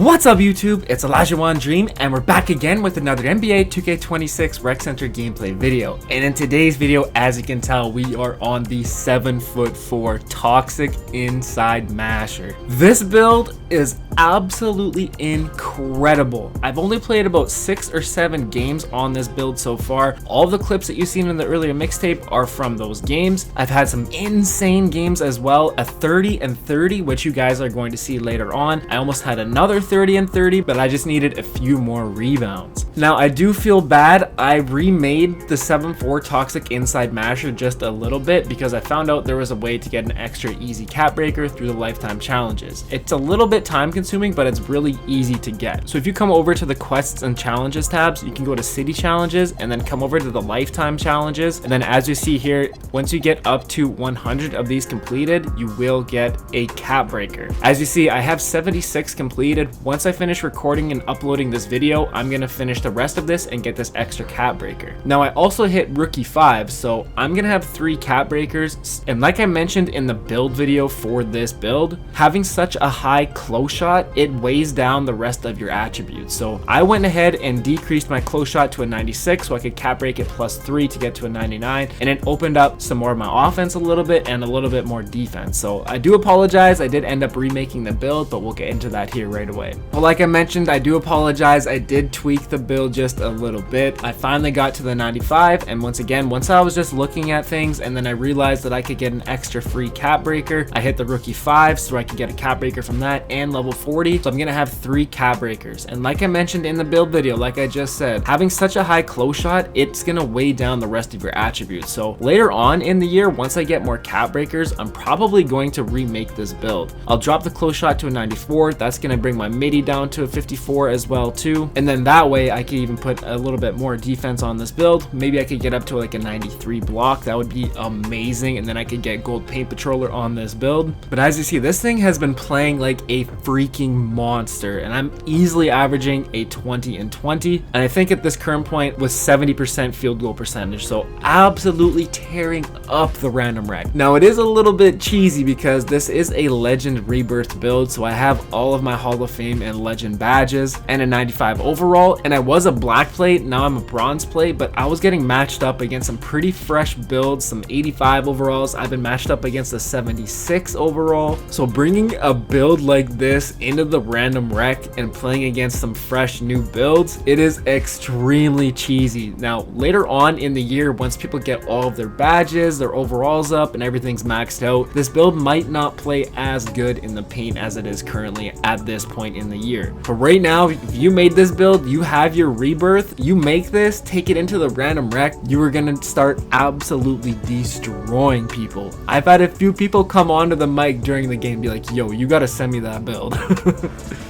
What's up YouTube, it's Elijah Dream and we're back again with another NBA 2K26 Rec Center gameplay video. And in today's video, as you can tell, we are on the 7'4" Toxic Inside Masher. This build is absolutely incredible. I've only played about 6 or 7 games on this build so far. All the clips that you've seen in the earlier mixtape are from those games. I've had some insane games as well, a 30 and 30, which you guys are going to see later on. I almost had another 30 and 30, but I just needed a few more rebounds. Now I do feel bad. I remade the 7'4" Toxic Inside Masher just a little bit because I found out there was a way to get an extra easy cap breaker through the lifetime challenges. It's a little bit time consuming, but it's really easy to get. So if you come over to the quests and challenges tabs, you can go to city challenges and then come over to the lifetime challenges. And then as you see here, once you get up to 100 of these completed, you will get a cap breaker. As you see, I have 76 completed. Once I finish recording and uploading this video, I'm gonna finish the rest of this and get this extra cap breaker. Now I also hit rookie 5, so I'm gonna have 3 cap breakers. And like I mentioned in the build video for this build, having such a high close shot, it weighs down the rest of your attributes. So I went ahead and decreased my close shot to a 96 so I could cap break it +3 to get to a 99, and it opened up some more of my offense a little bit and a little bit more defense. So I do apologize, I did end up remaking the build, but we'll get into that here right away. But like I mentioned, I do apologize, I did tweak the build just a little bit. I finally got to the 95, and once again, once I was just looking at things and then I realized that I could get an extra free cap breaker, I hit the rookie 5 so I could get a cap breaker from that and level 40. So I'm gonna have 3 cap breakers. And like I mentioned in the build video, like I just said, having such a high close shot, it's gonna weigh down the rest of your attributes. So later on in the year, once I get more cap breakers, I'm probably going to remake this build. I'll drop the close shot to a 94. That's gonna bring my midi down to a 54 as well too. And then that way I could even put a little bit more defense on this build. Maybe I could get up to like a 93 block. That would be amazing. And then I could get gold paint patroller on this build. But as you see, this thing has been playing like a freaking monster, and I'm easily averaging a 20 and 20. And I think at this current point with 70% field goal percentage. So absolutely tearing up the random rec. Now it is a little bit cheesy because this is a legend rebirth build. So I have all of my Hall of Fame and legend badges and a 95 overall. And I was a black plate, now I'm a bronze plate, but I was getting matched up against some pretty fresh builds, some 85 overalls. I've been matched up against a 76 overall. So bringing a build like this into the random rec and playing against some fresh new builds, it is extremely cheesy. Now later on in the year, once people get all of their badges, their overalls up, and everything's maxed out, this build might not play as good in the paint as it is currently at this point in the year. But right now, if you made this build, you have your rebirth, you make this, take it into the random rec, you are gonna start absolutely destroying people. I've had a few people come onto the mic during the game and be like, yo, you gotta send me that build.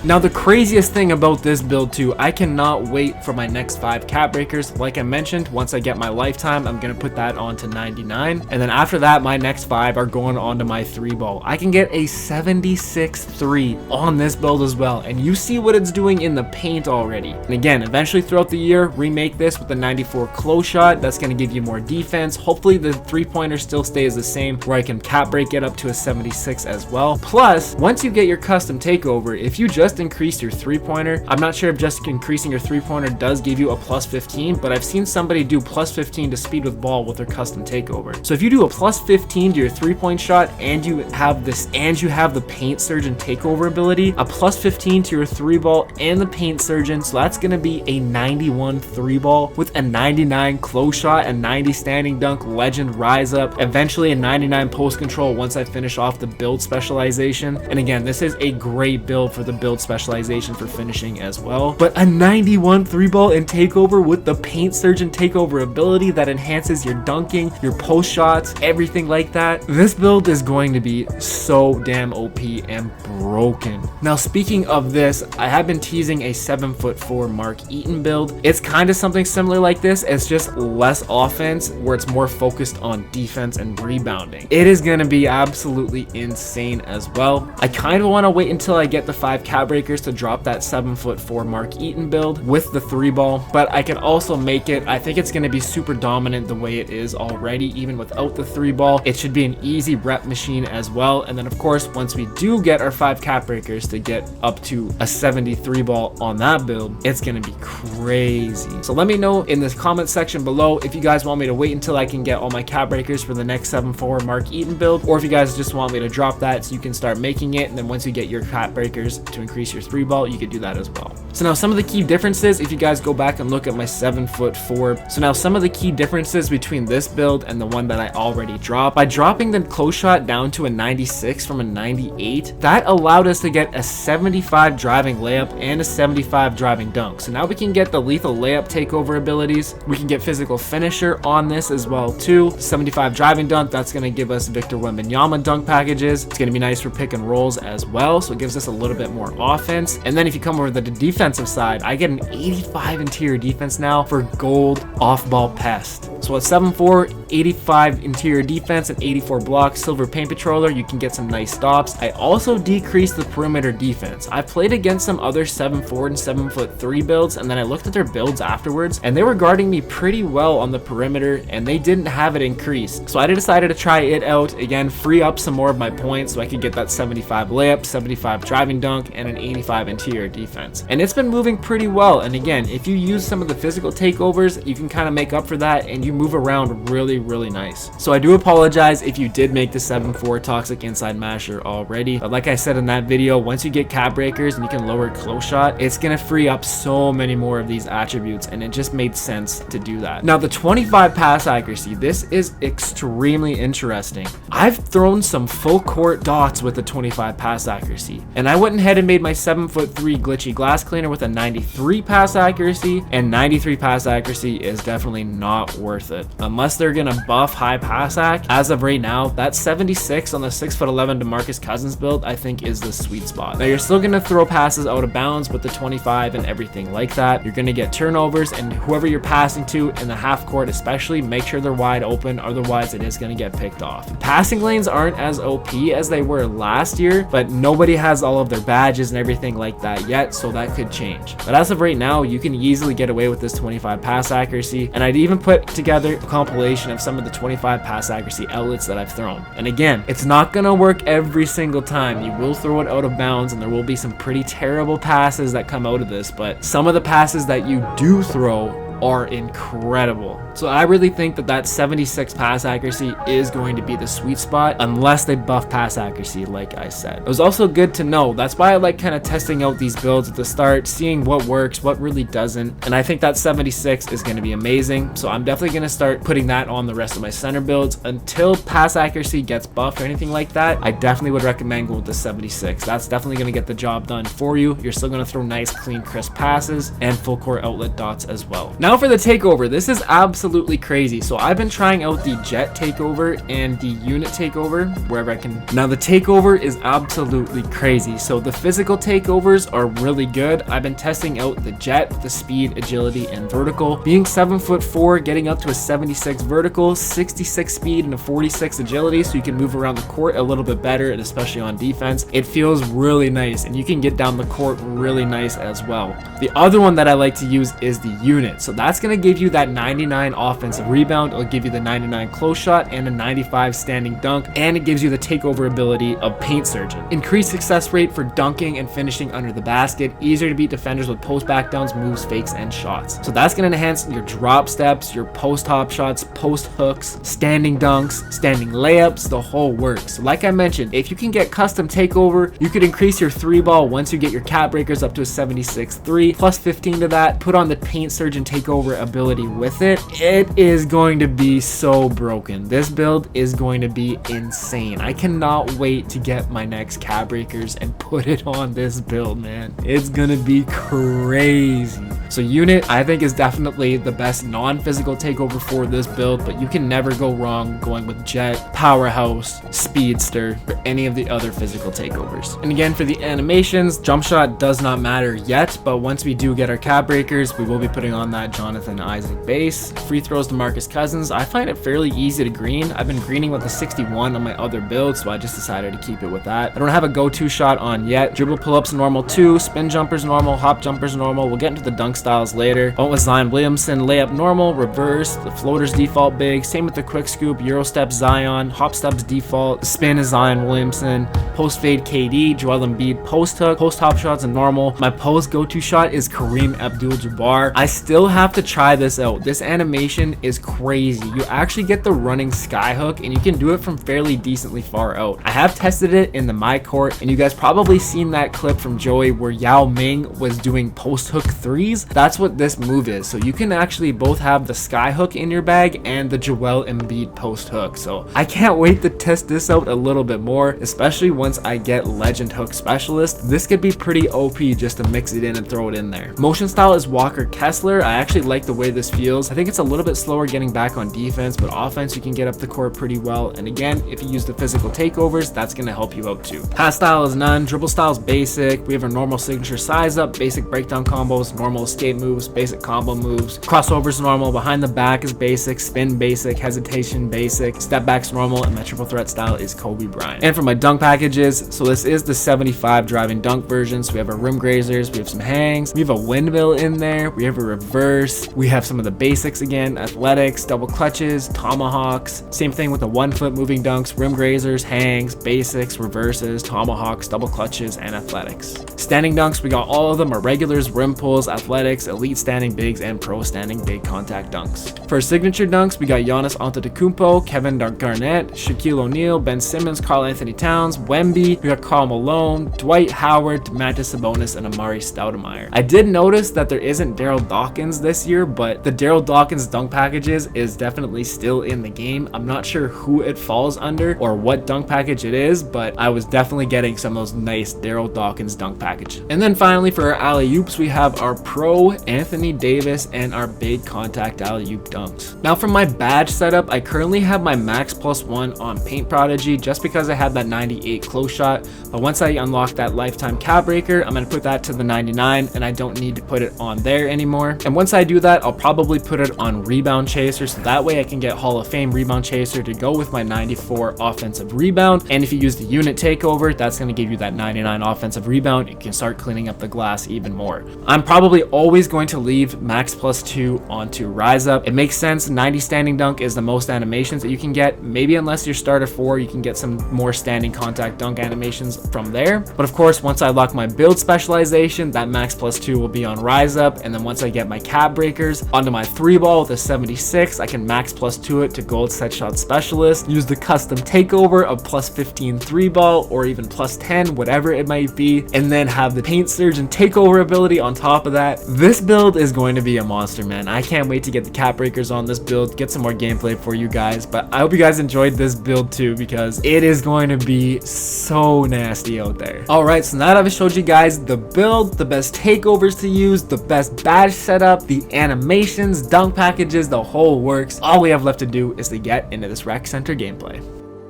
Now the craziest thing about this build too, I cannot wait for my next 5 cap breakers. Like I mentioned, once I get my lifetime, I'm gonna put that on to 99, and then after that my next 5 are going onto my 3-ball. I can get a 76 3 on this build as well, and you see what it's doing in the paint already. And again, eventually throughout the year, remake this with the 94 close shot. That's gonna give you more defense. Hopefully the 3-pointer still stays the same, where I can cap break it up to a 76 as well. Plus, once you get your custom takeover, if you just increase your 3-pointer, I'm not sure if just increasing your 3-pointer does give you a +15, but I've seen somebody do +15 to speed with ball with their custom takeover. So if you do a +15 to your 3-point shot and you have this, and you have the paint surgeon takeover ability, a +15 to your 3-ball and the paint surgeon, so that's gonna be a 91 3-ball with a 99 close shot, a 90 standing dunk, legend rise up, eventually a 99 post control once I finish off the build specialization. And again, this is a great build for the build specialization for finishing as well. But a 91 3-ball and takeover with the paint surgeon takeover ability that enhances your dunking, your post shots, everything like that. This build is going to be so damn OP and broken. Now speaking of this, I have been teasing a 7'4" Mark Eaton build. It's kind of something similar like this. It's just less offense, where it's more focused on defense and rebounding. It is going to be absolutely insane as well. I kind of want to wait until I get the 5 cat breakers to drop that 7'4" Mark Eaton build with the 3 ball, but I can also make it. I think it's going to be super dominant the way it is already, even without the 3 ball. It should be an easy rep machine as well. And then of course, once we do get our 5 cat breakers to get up to a 73 ball on that build, it's going to be crazy. So let me know in the comment section below if you guys want me to wait until I can get all my cat breakers for the next 7'4" Mark Eaton build, or if you guys just want me to drop that so you can start making it, and then once you get your cat breakers to increase your 3 ball, you could do that as well. So now some of the key differences, if you guys go back and look at my 7'4", so now some of the key differences between this build and the one that I already dropped, by dropping the close shot down to a 96 from a 98, that allowed us to get a 75 driving layup and a 75 driving dunk. So now we can get the lethal layup takeover abilities. We can get physical finisher on this as well too. 75 driving dunk, that's going to give us Victor Wembanyama dunk packages. It's going to be nice for pick and rolls as well, so it gives us a little bit more offense. And then if you come over to the defensive side, I get an 85 interior defense now for gold off-ball pest. So at 7'4", 85 interior defense and 84 blocks, silver paint patroller, you can get some nice stops. I also decreased the perimeter defense. I played against some other 7'4" and 7'3" builds, and then I looked at their builds afterwards, and they were guarding me pretty well on the perimeter, and they didn't have it increased. So I decided to try it out again, free up some more of my points so I could get that 75 layup, 75 driving dunk, and an 85 interior defense. And it's been moving pretty well. And again, if you use some of the physical takeovers, you can kind of make up for that, and you move around really nice. So I do apologize if you did make the 7'4" toxic inside masher already, but like I said in that video, once you get cat breakers and you can lower close shot, it's gonna free up so many more of these attributes, and it just made sense to do that. Now the 25 pass accuracy, this is extremely interesting. I've thrown some full court dots with the 25 pass accuracy, and I went ahead and made my 7'3" glitchy glass cleaner with a 93 pass accuracy, and 93 pass accuracy is definitely not worth it unless they're gonna buff high pass ac. As of right now, that 76 on the 6'11" DeMarcus Cousins build I think is the sweet spot. Now you're still gonna throw passes out of bounds with the 25 and everything like that. You're gonna get turnovers, and whoever you're passing to in the half court especially, make sure they're wide open, otherwise it is gonna get picked off. Passing lanes aren't as OP as they were last year, but nobody has all of their badges and everything like that yet, so that could change. But as of right now, you can easily get away with this 25 pass accuracy, and I'd even put together a compilation of some of the 25 pass accuracy outlets that I've thrown. And again, it's not gonna work every single time. You will throw it out of bounds, and there will be some pretty terrible passes that come out of this, but some of the passes that you do throw are incredible. So I really think that that 76 pass accuracy is going to be the sweet spot unless they buff pass accuracy, like I said. It was also good to know. That's why I like kind of testing out these builds at the start, seeing what works, what really doesn't. And I think that 76 is going to be amazing. So I'm definitely going to start putting that on the rest of my center builds until pass accuracy gets buffed or anything like that. I definitely would recommend going with the 76. That's definitely going to get the job done for you. You're still going to throw nice, clean, crisp passes and full court outlet dots as well. Now for the takeover, this is absolutely crazy. So I've been trying out the jet takeover and the unit takeover wherever I can. Now the takeover is absolutely crazy. So the physical takeovers are really good. I've been testing out the jet, the speed, agility, and vertical. Being 7'4", getting up to a 76 vertical, 66 speed, and a 46 agility, so you can move around the court a little bit better, and especially on defense. It feels really nice, and you can get down the court really nice as well. The other one that I like to use is the unit. So that's going to give you that 99 offensive rebound. It'll give you the 99 close shot and a 95 standing dunk, and it gives you the takeover ability of paint surgeon. Increased success rate for dunking and finishing under the basket. Easier to beat defenders with post back downs, moves, fakes, and shots. So that's going to enhance your drop steps, your post hop shots, post hooks, standing dunks, standing layups, the whole works. So like I mentioned, if you can get custom takeover, you could increase your 3-ball once you get your cat breakers up to a 76-3, plus 15 to that, put on the paint surgeon takeover ability with it. It is going to be so broken. This build is going to be insane. I cannot wait to get my next cat breakers and put it on this build, man. It's gonna be crazy. So unit, I think, is definitely the best non-physical takeover for this build, but you can never go wrong going with jet, powerhouse, speedster, or any of the other physical takeovers. And again, for the animations, jump shot does not matter yet, but once we do get our cat breakers, we will be putting on that Jonathan Isaac base. Free throws to Marcus Cousins. I find it fairly easy to green. I've been greening with the 61 on my other build, so I just decided to keep it with that. I don't have a go-to shot on yet. Dribble pull-ups normal too. Spin jumpers normal. Hop jumpers normal. We'll get into the dunk styles later. I went with Zion Williamson. Layup normal. Reverse. The floaters default big. Same with the quick scoop. Euro step Zion. Hop steps default. Spin is Zion Williamson. Post fade KD. Joel Embiid. Post hook. Post hop shots and normal. My post go-to shot is Kareem Abdul-Jabbar. I still have to try this out. This animation is crazy. You actually get the running skyhook and you can do it from fairly decently far out. I have tested it in the my court, and you guys probably seen that clip from Joey where Yao Ming was doing post hook threes. That's what this move is. So you can actually both have the skyhook in your bag and the Joel Embiid post hook. So I can't wait to test this out a little bit more, especially once I get Legend Hook Specialist. This could be pretty OP just to mix it in and throw it in there. Motion style is Walker Kessler. I actually like the way this feels. I think it's a little bit slower getting back on defense, but offense you can get up the court pretty well. And again, if you use the physical takeovers, that's going to help you out too. Pass style is none. Dribble style is basic. We have our normal signature size up, basic breakdown combos, normal escape moves, basic combo moves. Crossovers normal. Behind the back is basic. Spin basic. Hesitation basic. Step back's normal. And my triple threat style is Kobe Bryant. And for my dunk packages, so this is the 75 driving dunk version. So we have our rim grazers. We have some hangs. We have a windmill in there. We have a reverse. We have some of the basics again. Athletics, double clutches, tomahawks. Same thing with the 1 foot moving dunks, rim grazers, hangs, basics, reverses, tomahawks, double clutches, and athletics. Standing dunks, we got all of them. Our regulars, rim pulls, athletics, elite standing bigs, and pro standing big contact dunks. For signature dunks, we got Giannis Antetokounmpo, Kevin Garnett, Shaquille O'Neal, Ben Simmons, Karl Anthony Towns, Wemby. We got Karl Malone, Dwight Howard, Domantas Sabonis, and Amari Stoudemire. I did notice that there isn't Daryl Dawkins this year, but the Daryl Dawkins dunk packages is definitely still in the game. I'm not sure who it falls under or what dunk package it is, but I was definitely getting some of those nice Daryl Dawkins dunk packages. And then finally for our alley-oops, we have our pro Anthony Davis and our big contact alley-oop dunks. Now for my badge setup, I currently have my max +1 on Paint Prodigy just because I had that 98 close shot, but once I unlock that lifetime cap breaker, I'm going to put that to the 99 and I don't need to put it on there anymore. And once I do that, I'll probably put it on Rebound Chaser, so that way I can get Hall of Fame Rebound Chaser to go with my 94 offensive rebound. And if you use the unit takeover, that's going to give you that 99 offensive rebound. You can start cleaning up the glass even more. I'm probably always going to leave max +2 onto Rise Up. It makes sense. 90 standing dunk is the most animations that you can get. Maybe unless you're starter 4, you can get some more standing contact dunk animations from there. But of course, once I lock my build specialization, that max +2 will be on Rise Up. And then once I get my cap breakers onto my 3-ball with a 76, I can max +2 it to gold set shot specialist, use the custom takeover of +15 3-ball or even +10, whatever it might be, and then have the paint surge and takeover ability on top of that. This build is going to be a monster, man. I can't wait to get the cap breakers on this build, get some more gameplay for you guys. But I hope you guys enjoyed this build too, because it is going to be so nasty out there. All right, so now that I've showed you guys the build, the best takeovers to use, the best badge setup, the animations, dunk packages, the whole works, all we have left to do is to get into this rec center gameplay.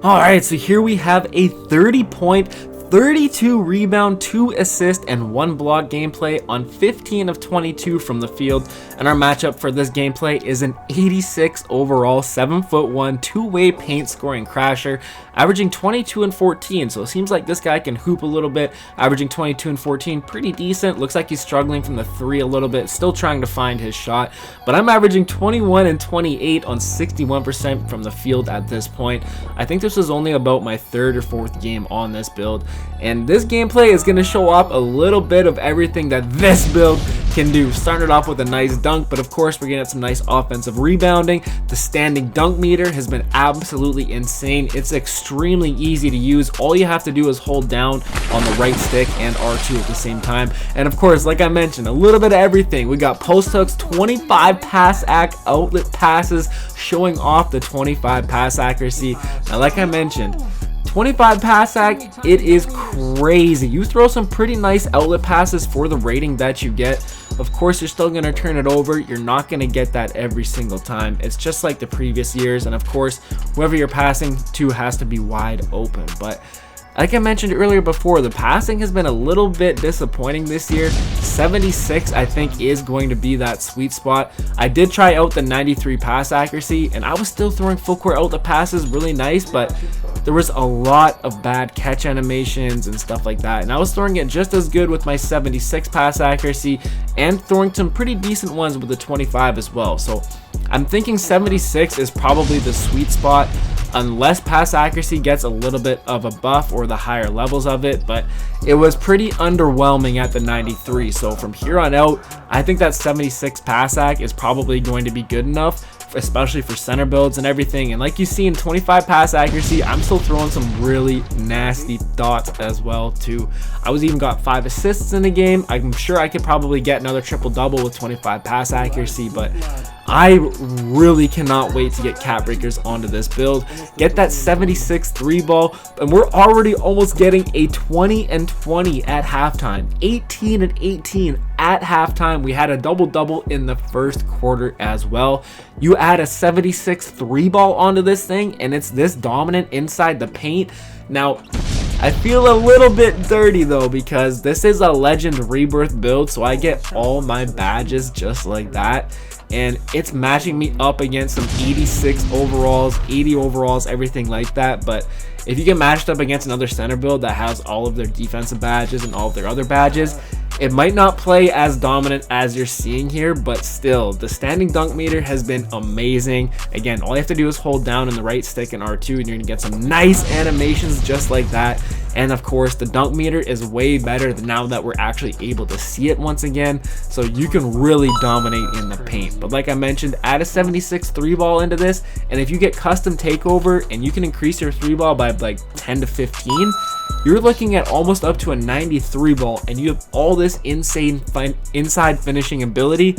All right, so here we have a 30-point, 32 rebound, 2 assist, and 1 block gameplay on 15 of 22 from the field. And our matchup for this gameplay is an 86 overall, 7'1", 2-way paint scoring crasher, averaging 22 and 14. So it seems like this guy can hoop a little bit, averaging 22 and 14, pretty decent. Looks like he's struggling from the 3 a little bit, still trying to find his shot. But I'm averaging 21 and 28 on 61% from the field at this point. I think this was only about my 3rd or 4th game on this build. And this gameplay is going to show off a little bit of everything that this build can do. Starting it off with a nice dunk, but of course we're getting some nice offensive rebounding. The standing dunk meter has been absolutely insane. It's extremely easy to use. All you have to do is hold down on the right stick and R2 at the same time. And of course, like I mentioned, a little bit of everything. We got post hooks, 25 pass outlet passes, showing off the 25 pass accuracy. Now, like I mentioned, 25 pass ac, it is crazy. You throw some pretty nice outlet passes for the rating that you get. Of course, you're still going to turn it over. You're not going to get that every single time. It's just like the previous years. And of course, whoever you're passing to has to be wide open. But Like I mentioned earlier before, the passing has been a little bit disappointing this year. 76 I think is going to be that sweet spot. I did try out the 93 pass accuracy and I was still throwing full court out the passes really nice, but there was a lot of bad catch animations and stuff like that, and I was throwing it just as good with my 76 pass accuracy and throwing some pretty decent ones with the 25 as well. So I'm thinking 76 is probably the sweet spot, unless pass accuracy gets a little bit of a buff or the higher levels of it, but it was pretty underwhelming at the 93. So from here on out, I think that 76 pass ac is probably going to be good enough, especially for center builds and everything. And like you see in 25 pass accuracy, I'm still throwing some really nasty dots as well too. I was even got 5 assists in the game. I'm sure I could probably get another triple double with 25 pass accuracy, but I really cannot wait to get cap breakers onto this build, get that 76 3-ball, and we're already almost getting a 20 and 20 at halftime, 18 and 18 at halftime. We had a double-double in the first quarter as well. You add a 76 3-ball onto this thing, and it's this dominant inside the paint. Now, I feel a little bit dirty though, because this is a Legend Rebirth build, so I get all my badges just like that. And it's matching me up against some 86 overalls, 80 overalls, everything like that. But if you get matched up against another center build that has all of their defensive badges and all of their other badges, it might not play as dominant as you're seeing here, but still, the standing dunk meter has been amazing. Again, all you have to do is hold down in the right stick in R2 and you're gonna get some nice animations just like that. And of course, the dunk meter is way better now that we're actually able to see it once again, so you can really dominate in the paint. But like I mentioned, add a 76 3-ball into this, and if you get custom takeover and you can increase your 3-ball by like 10 to 15, you're looking at almost up to a 93 ball, and you have all this insane inside finishing ability.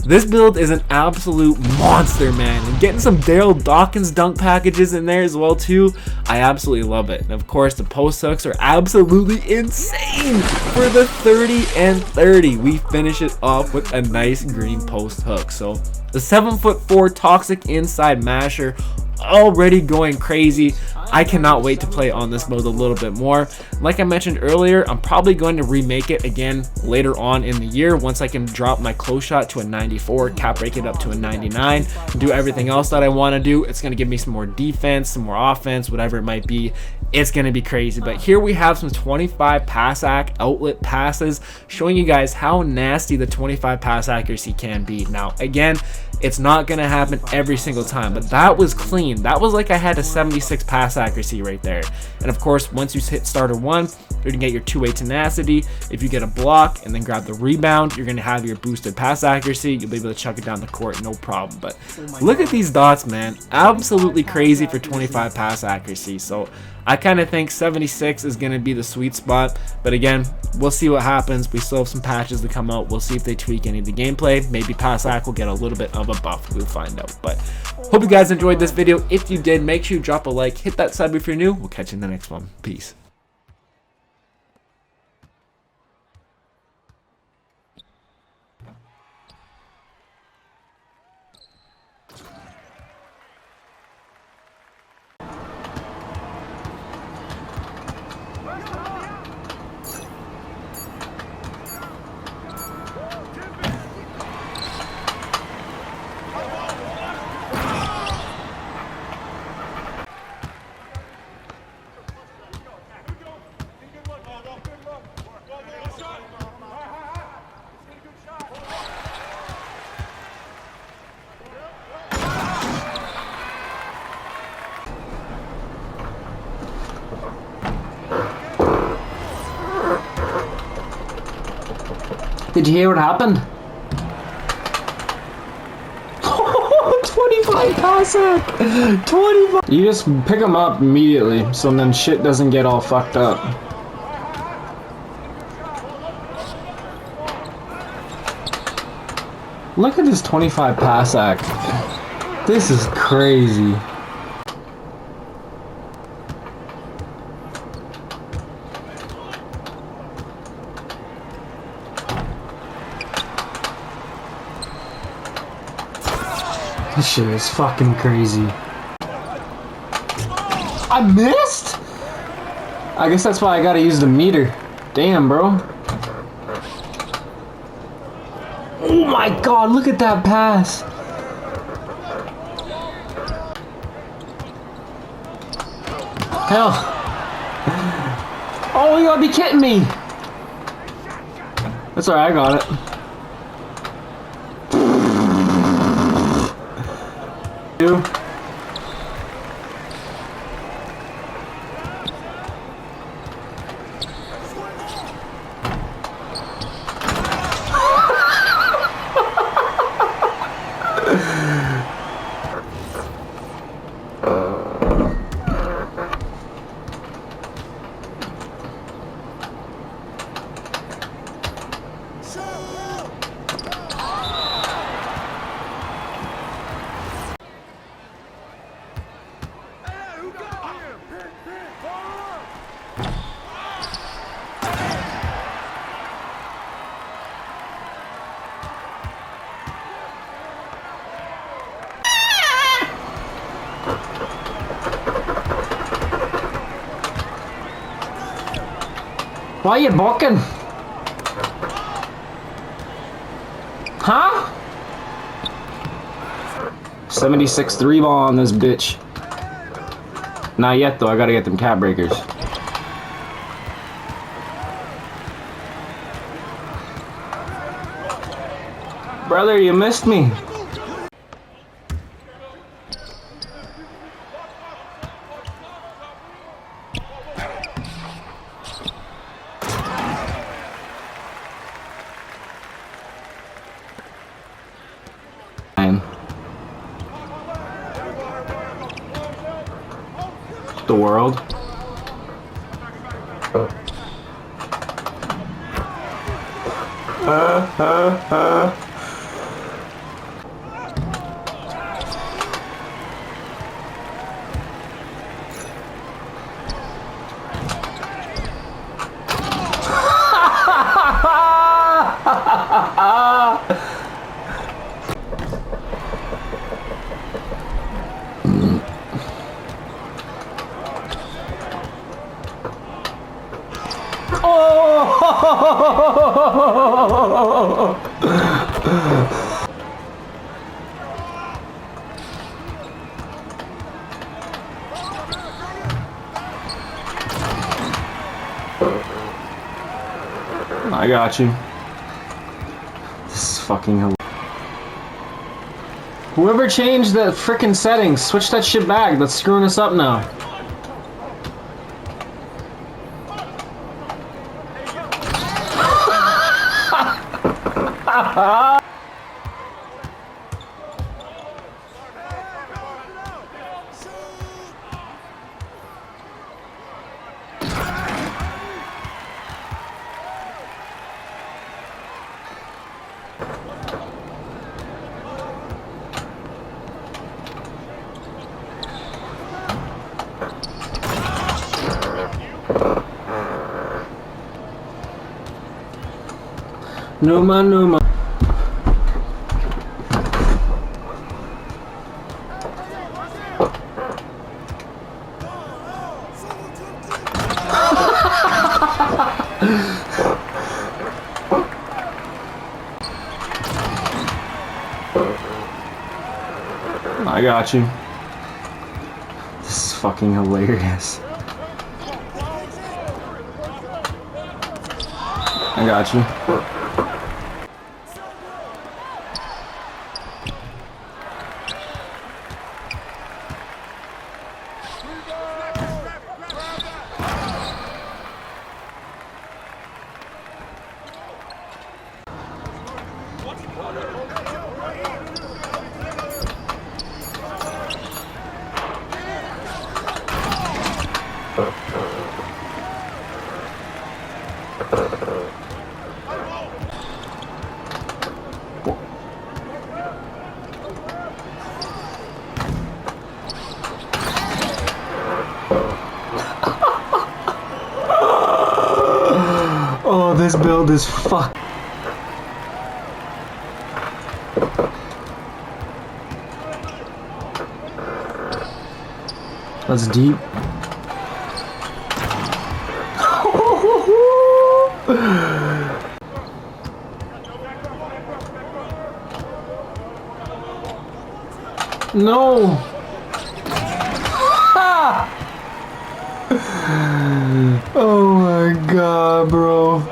This build is an absolute monster, man, and getting some Daryl Dawkins dunk packages in there as well too, I absolutely love it. And of course, the post hooks are absolutely insane. For the 30 and 30, we finish it off with a nice green post hook. So the 7'4" toxic inside masher already going crazy. I cannot wait to play on this build a little bit more. Like I mentioned earlier, I'm probably going to remake it again later on in the year once I can drop my close shot to a 94, cap break it up to a 99, do everything else that I want to do. It's going to give me some more defense, some more offense, whatever it might be. It's going to be crazy. But here we have some 25 pass ac outlet passes, showing you guys how nasty the 25 pass accuracy can be. Now again, it's not going to happen every single time, but that was clean. That was like I had a 76 pass accuracy right there. And of course, once you hit starter 1, you're going to get your 2-way tenacity. If you get a block and then grab the rebound, you're going to have your boosted pass accuracy. You'll be able to chuck it down the court, no problem. But look at these dots, man. Absolutely crazy for 25 pass accuracy. So I kind of think 76 is going to be the sweet spot. But again, we'll see what happens. We still have some patches to come out. We'll see if they tweak any of the gameplay. Maybe pass ac will get a little bit of a buff. We'll find out. But hope you guys enjoyed this video. If you did, make sure you drop a like, hit that sub if you're new. We'll catch you in the next one. Peace. Did you hear what happened? 25 pass ac! 25! You just pick them up immediately, so then shit doesn't get all fucked up. Look at this 25 pass ac. This is crazy. This shit is fucking crazy. I missed? I guess that's why I gotta use the meter. Damn, bro. Oh my god, look at that pass. Hell. Oh, you gotta be kidding me. That's alright, I got it. Dude. Why are you balking? Huh? 76 3 ball on this bitch. Not yet though, I gotta get them cat breakers. Brother, you missed me. The world. I got you. This is fucking hilarious. Whoever changed the frickin' settings, switch that shit back. That's screwing us up now. Numa, Numa. I got you. This is fucking hilarious. I got you. Oh, this build is fuck. That's deep. No. Ha! Oh my god, bro.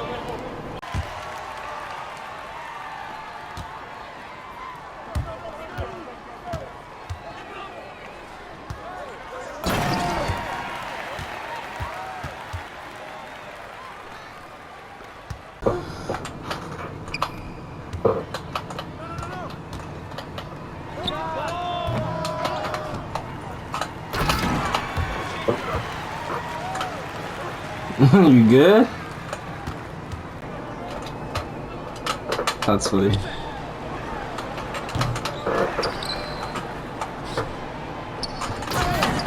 You good? That's funny.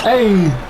Hey!